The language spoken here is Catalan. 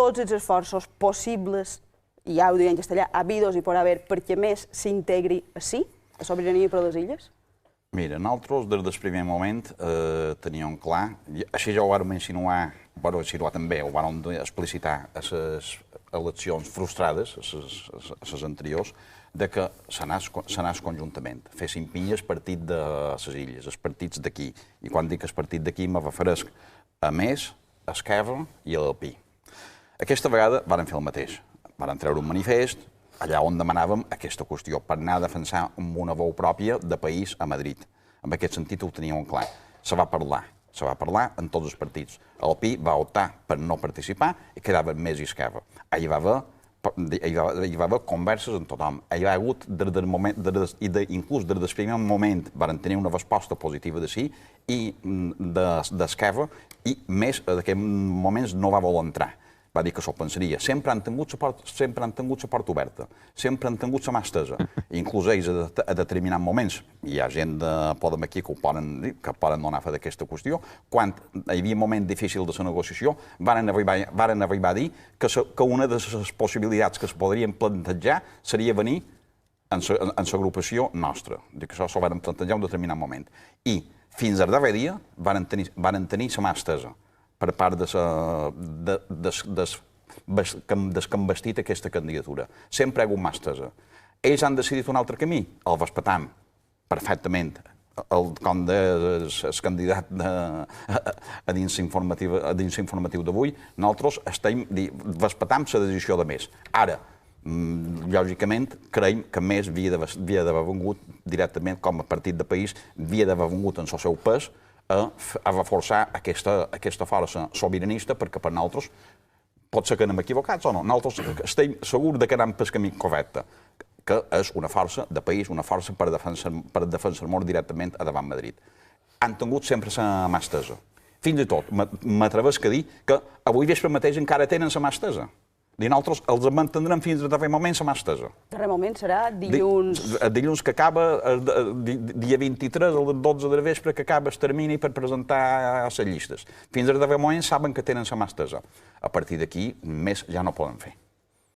tots els esforços possibles, i ja ho diré en castellà, habidos i por haver, perquè més s'integri així, la sobirania per les illes? Mira, nosaltres des del primer moment teníem clar, així ja ho vàrem insinuar, ho vàrem insinuar també, ho vàrem explicitar a les eleccions frustrades, a les anteriors, de que s'anés conjuntament. Fessin pinyes partit de les illes, els partits d'aquí. I quan dic el partit d'aquí me referesc a Més, a Esquerra i a l'Alpí. Aquesta vegada vàrem fer el mateix. Vàrem treure un manifest, allà on demanàvem aquesta qüestió, per anar a defensar amb una veu pròpia de país a Madrid. En aquest sentit ho teníem clar. Se va parlar en tots els partits. L'Alpí va optar per no participar i quedava Més i Esquerra. Hi va haver converses amb tothom. Hi va hagut, inclús des del primer moment, van tenir una resposta positiva de sí i d'Esquerra, i Més en aquells moments no va voler entrar. Va dir que s'ho pensaria. Sempre han tingut la porta oberta, sempre han tingut la mà estesa. Inclús ells a determinats moments, hi ha gent de Podem aquí que poden donar fe d'aquesta qüestió, quan hi havia un moment difícil de la negociació, varen arribar a dir que una de les possibilitats que es podrien plantejar seria venir en l'agrupació nostra. Que això s'ho varen plantejar en un determinat moment. I fins al darrer dia varen tenir la mà estesa per part des que han vestit aquesta candidatura. Sempre hi ha hagut mà estesa. Ells han decidit un altre camí, el respetam perfectament, com el candidat a dins l'informatiu d'avui. Nosaltres respetam la decisió de Més. Ara, lògicament, creiem que Més havia d'haver vengut directament com a partit de país, havia d'haver vengut en el seu pes a reforçar aquesta força sobiranista, perquè per nosaltres, pot ser que anem equivocats o no, nosaltres estem segurs que anem pel camí correcte, que és una força de país, una força per defensar-nos directament a davant Madrid. Han tingut sempre la mà estesa. Fins i tot, m'atrevesc a dir que avui vespre mateix encara tenen la mà estesa. I nosaltres els mantindrem fins al darrer moment la mà estesa. El darrer moment serà dilluns... Dilluns que acaba, dia 23, el 12 de vespre, que acaba el termini per presentar les llistes. Fins al darrer moment saben que tenen la mà estesa. A partir d'aquí, més ja no poden fer.